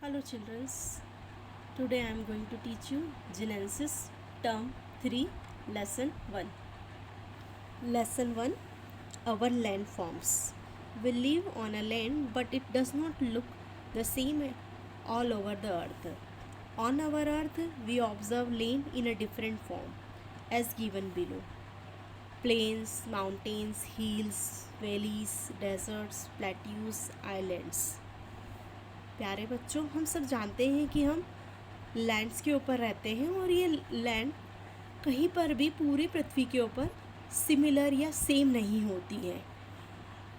Hello children, today I am going to teach you Genesis term 3 lesson 1. Lesson 1, our landforms. We live on a land but it does not look the same all over the earth. On our earth we observe land in a different form as given below. Plains, mountains, hills, valleys, deserts, plateaus, islands. प्यारे बच्चों, हम सब जानते हैं कि हम lands के ऊपर रहते हैं और ये लैंड कहीं पर भी पूरी पृथ्वी के ऊपर सिमिलर या सेम नहीं होती है.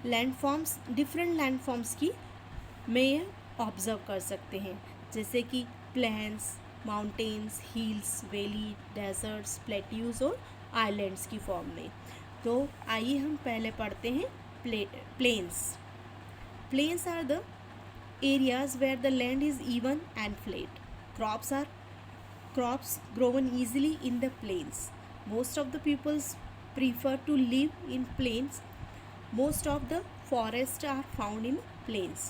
लैंडफॉर्म्स, डिफरेंट लैंडफॉर्म्स की में ऑब्ज़र्व कर सकते हैं, जैसे कि plains, mountains, hills, valley, deserts, plateaus और आइलैंड्स की फॉर्म में. तो आइए हम पहले पढ़ते हैं plains. Plains are the areas where the land is even and flat. Crops grown easily in the plains. Most of the peoples prefer to live in plains. Most of the forests are found in plains.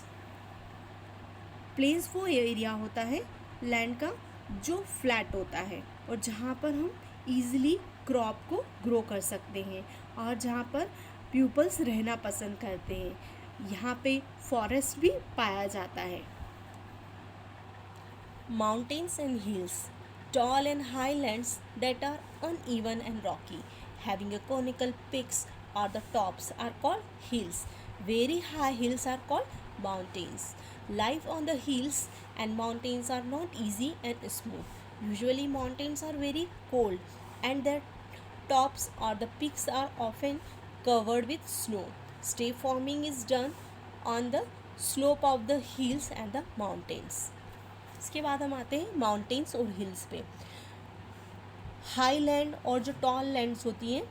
Plains वो area होता है land का जो flat होता है और जहाँ पर हम ईजिली क्रॉप को ग्रो कर सकते हैं और जहाँ पर पीपल्स रहना पसंद करते हैं. यहाँ पे फॉरेस्ट भी पाया जाता है. Mountains and hills, tall and highlands that are uneven and rocky having a conical peaks or the tops are called hills. Very high hills are called mountains. Life on the hills and mountains are not easy and smooth. Usually mountains are very cold and their tops or the peaks are often covered with snow. Stay forming is done on the slope of the hills and the mountains. इसके बाद हम आते हैं mountains और hills पे. High land और जो toll lands होती हैं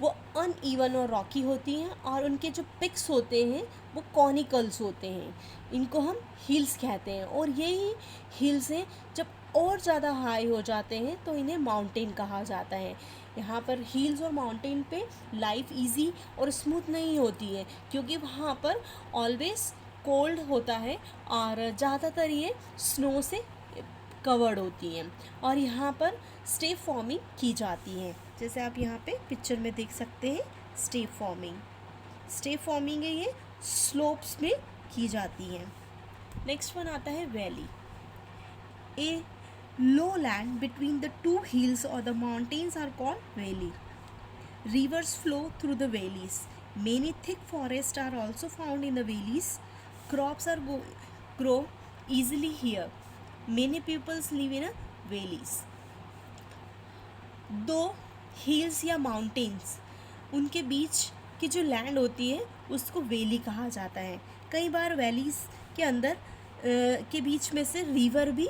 वो अनइवन और रॉकी होती हैं और उनके जो पिक्स होते हैं वो कॉनिकल्स होते हैं. इनको हम हिल्स कहते हैं और यही हिल्स हैं जब और ज़्यादा हाई हो जाते हैं तो इन्हें माउंटेन कहा जाता है. यहाँ पर हिल्स और माउंटेन पे लाइफ इजी और स्मूथ नहीं होती है क्योंकि वहाँ पर ऑलवेज कोल्ड होता है और ज़्यादातर ये स्नो से कवर्ड होती हैं और यहाँ पर स्टेप फॉर्मिंग की जाती है. जैसे आप यहाँ पे पिक्चर में देख सकते हैं स्टेप फॉर्मिंग है, ये स्लोप्स में की जाती है. नेक्स्ट वन आता है valley. A lowland between the two hills or the mountains are called valley. Rivers flow through the valleys. Many thick forests are also found in the valleys. Crops are grow easily here. Many peoples live in valleys. दो hills या mountains उनके बीच की जो land होती है उसको valley कहा जाता है. कई बार वैलीज के अंदर के बीच में से रिवर भी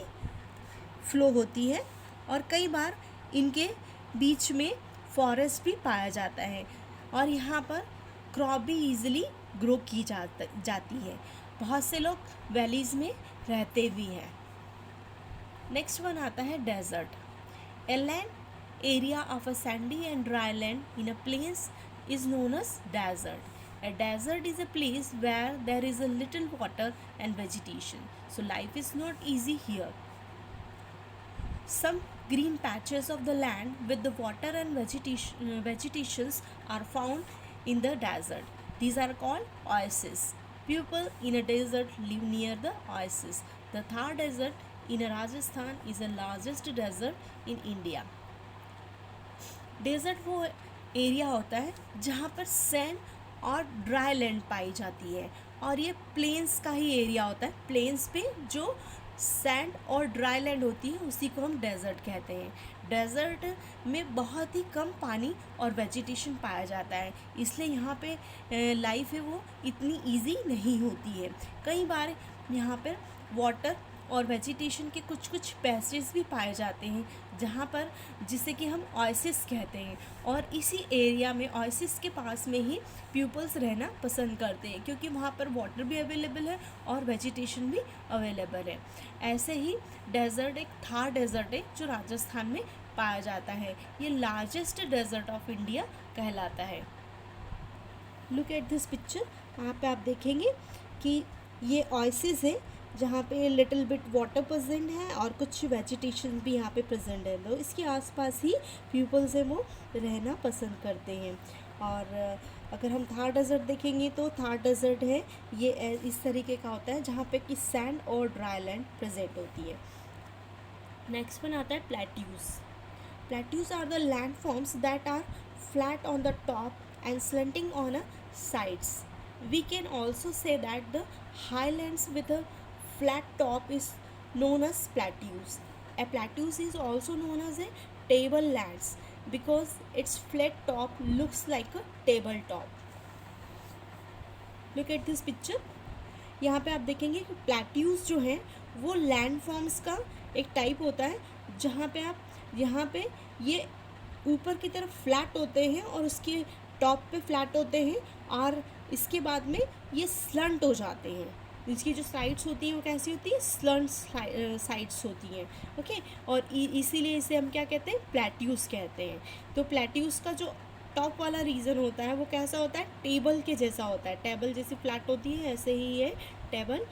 फ्लो होती है और कई बार इनके बीच में फॉरेस्ट भी पाया जाता है और यहाँ पर क्रॉप भी इजीली ग्रो की जाती है. बहुत से लोग वैलीज में रहते भी हैं. नेक्स्ट वन आता है desert. A land area of a sandy and dry land in a place is known as desert. A desert is a place where there is a little water and vegetation. So life is not easy here. Some green patches of the land with the water and vegetations are found in the desert. These are called oases. People in a desert live near the oasis. The Thar desert in Rajasthan is the largest desert in India. Desert वो area होता है जहाँ पर sand और dry land पाई जाती है और ये प्लेन्स का ही एरिया होता है. प्लेन्स पे जो सैंड और ड्राई लैंड होती है उसी को हम डेजर्ट कहते हैं. डेजर्ट में बहुत ही कम पानी और वेजिटेशन पाया जाता है इसलिए यहाँ पे लाइफ है वो इतनी इजी नहीं होती है. कई बार यहाँ पर वाटर और वेजिटेशन के कुछ पैसेज भी पाए जाते हैं जहाँ पर जिसे कि हम ओएसिस कहते हैं और इसी एरिया में ओएसिस के पास में ही पीपल्स रहना पसंद करते हैं क्योंकि वहाँ पर वाटर भी अवेलेबल है और वेजिटेशन भी अवेलेबल है. ऐसे ही डेजर्ट एक थार डेजर्ट है जो राजस्थान में पाया जाता है. ये लार्जेस्ट डेजर्ट ऑफ इंडिया कहलाता है. Look at this picture. वहाँ पे आप देखेंगे कि ये ओएसिस है जहाँ पे लिटिल बिट वाटर प्रेजेंट है और कुछ वेजिटेशन भी यहाँ पे प्रेजेंट है, तो इसके आसपास ही पीपल्स हैं वो रहना पसंद करते हैं। और अगर हम थार डेजर्ट देखेंगे तो थार डेजर्ट है ये इस तरीके का होता है जहाँ पे कि सैंड और ड्राई लैंड प्रेजेंट होती है। नेक्स्ट वन आता है plateaus. Plateaus are the landforms that are flat on the top and slanting on the sides. We can also say that the highlands with a flat top is known as plateaus. A plateaus is also known as a tablelands because its flat top looks like a tabletop. Look at this picture. यहाँ पे आप देखेंगे कि plateaus जो हैं वो land forms का एक टाइप होता है जहाँ पे आप यहाँ पे ये ऊपर की तरफ फ्लैट होते हैं और उसके टॉप पे फ्लैट होते हैं और इसके बाद में ये स्लंट हो जाते हैं। इसकी जो साइड्स होती हैं वो कैसी होती है, स्लंट साइड्स होती हैं। ओके, और इसीलिए इसे हम क्या कहते हैं, प्लेट्यूज कहते हैं। तो प्लेट्यूज का जो टॉप वाला रीजन होता है वो कैसा होता है, टेबल के जैसा होता है। टेबल जैसी फ्लैट होती है ऐसे ही ये टेबल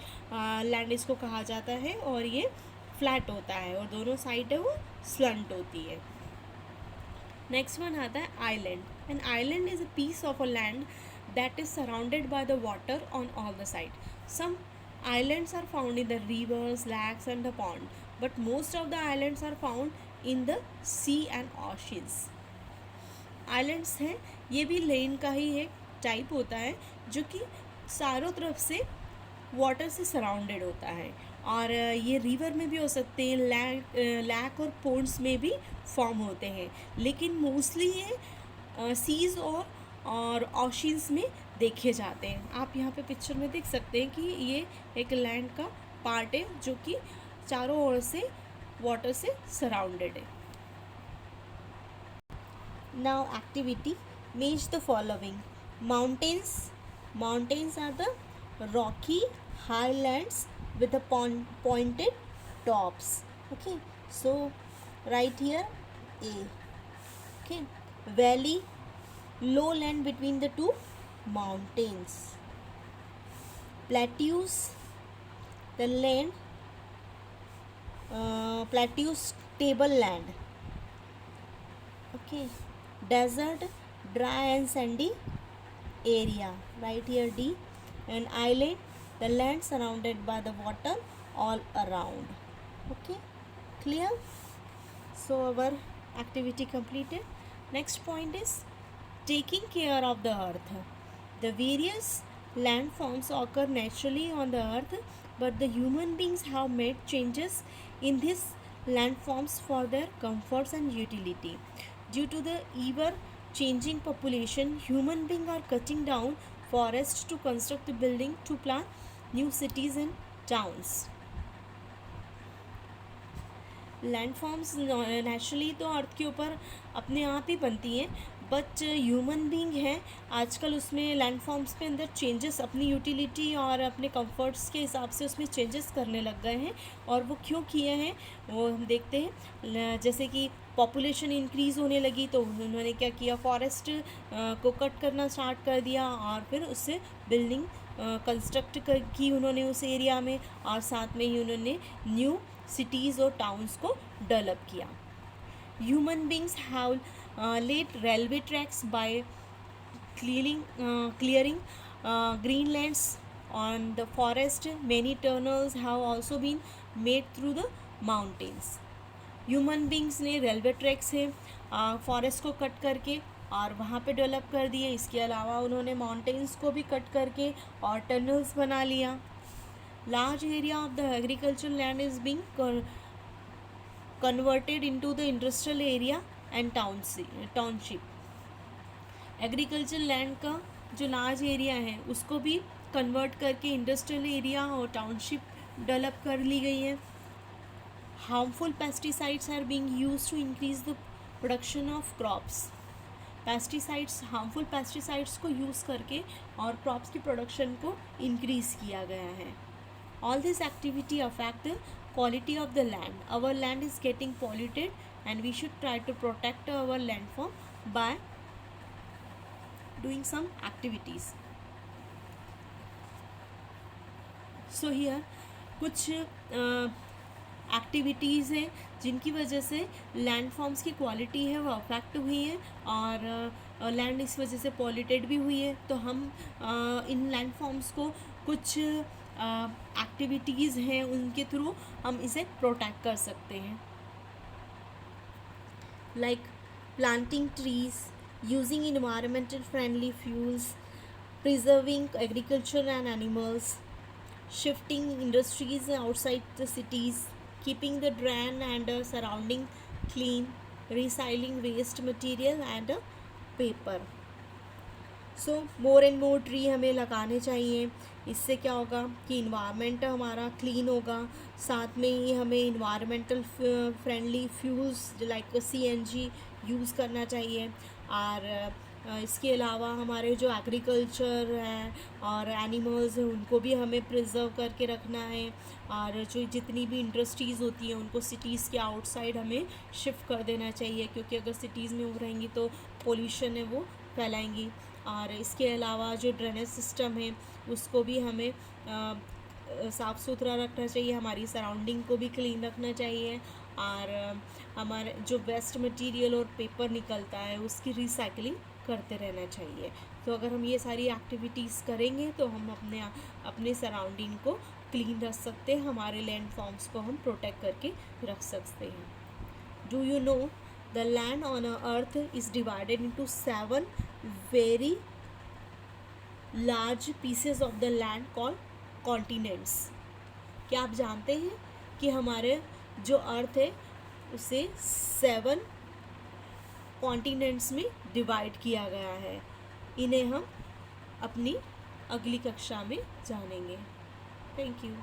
लैंड इसको कहा जाता है और ये फ्लैट होता है और दोनों साइड है वो स्लंट होती है। नेक्स्ट वन आता है island. An island is a piece of a land that is surrounded by the water on all the side. Some islands are found in the rivers, lakes and the pond, but most of the islands are found in the sea and oceans. Islands हैं ये भी लेन का ही एक type होता है जो कि चारों तरफ से वाटर से सराउंडेड होता है और ये रिवर में भी हो सकते हैं, लैक और पोन्ड्स में भी फॉर्म होते हैं, लेकिन मोस्टली ये सीज और ओशंस में देखे जाते हैं। आप यहाँ पे पिक्चर में देख सकते हैं कि ये एक लैंड का पार्ट है जो कि चारों ओर से वाटर से सराउंडेड है। Now activity, match the following. Mountains. Mountains are the rocky highlands with the pointed tops. Okay, so right here A. Okay, valley, lowland between the two mountains. Plateaus, the land, plateaus, tableland. Okay, desert, dry and sandy area, right here D. And island, the land surrounded by the water all around. Okay, clear? So our activity completed. Next point is taking care of the earth. The various landforms occur naturally on the earth, but the human beings have made changes in these landforms for their comforts and utility. Due to the ever changing population, human beings are cutting down forests to construct the building to plant new cities and towns. Landforms naturally तो अर्थ के ऊपर अपने आप ही बनती हैं, but human being हैं आजकल उसमें लैंडफॉर्म्स पे अंदर चेंजेस अपनी यूटिलिटी और अपने कंफर्ट्स के हिसाब से उसमें चेंजेस करने लग गए हैं। और वो क्यों किए हैं वो हम देखते हैं। जैसे कि पॉपुलेशन इंक्रीज़ होने लगी तो उन्होंने क्या किया, फॉरेस्ट को कट करना स्टार्ट कर दिया और फिर उससे बिल्डिंग कंस्ट्रक्ट की उन्होंने उस एरिया में, और साथ में ही उन्होंने न्यू सिटीज़ और टाउन्स को डेवलप किया। Human beings have laid railway tracks by clearing greenlands on the forest. Many tunnels have also been made through the mountains. Human beings ने रेलवे ट्रैक से फॉरेस्ट को कट करके और वहाँ पे डेवलप कर दिए। इसके अलावा उन्होंने माउंटेन्स को भी कट करके और टनल्स बना लिया। Large area of the agriculture land is being converted into the industrial area and township. Agriculture land का जो लार्ज एरिया है उसको भी कन्वर्ट करके इंडस्ट्रियल एरिया और टाउनशिप डेवलप कर ली गई है। Harmful pesticides are being used to increase the production of crops. Pesticides, harmful pesticides को यूज़ करके और क्रॉप्स की प्रोडक्शन को इंक्रीज़ किया गया है। All this activity affect the quality of the land. Our land is getting polluted and we should try to protect our landform by doing some activities. So here कुछ activities हैं जिनकी वजह से land forms की quality है वो affect हुई है और लैंड इस वजह से पॉल्यूटेड भी हुई है। तो हम इन लैंड फॉर्म्स को कुछ एक्टिविटीज़ हैं उनके थ्रू हम इसे प्रोटेक्ट कर सकते हैं, like planting trees, using environmental friendly fuels, preserving agriculture and animals, shifting industries outside the cities, keeping the drain and surrounding clean, recycling waste material and paper. So more and more tree हमें लगाने चाहिए। इससे क्या होगा कि environment हमारा clean होगा, साथ में ही हमें environmental friendly fuels like CNG use करना चाहिए। और इसके अलावा हमारे जो एग्रीकल्चर है और एनिमल्स हैं उनको भी हमें प्रिजर्व करके रखना है। और जो जितनी भी इंडस्ट्रीज़ होती हैं उनको सिटीज़ के आउटसाइड हमें शिफ्ट कर देना चाहिए, क्योंकि अगर सिटीज़ में वो रहेंगी तो पोल्यूशन है वो फैलाएंगी। और इसके अलावा जो ड्रेनेज सिस्टम है उसको भी हमें साफ़ सुथरा रखना चाहिए, हमारी सराउंडिंग को भी क्लीन रखना चाहिए। और हमारे जो वेस्ट मटेरियल और पेपर निकलता है उसकी रिसाइकलिंग करते रहना चाहिए। तो अगर हम ये सारी एक्टिविटीज़ करेंगे तो हम अपने सराउंडिंग को क्लीन रख सकते हैं, हमारे लैंड फॉर्म्स को हम प्रोटेक्ट करके रख सकते हैं। Do you know the land on earth is divided into 7 very large pieces of the land called continents। क्या आप जानते हैं कि हमारे जो अर्थ है उसे 7 कॉन्टिनेंट्स में डिवाइड किया गया है। इन्हें हम अपनी अगली कक्षा में जानेंगे। Thank you.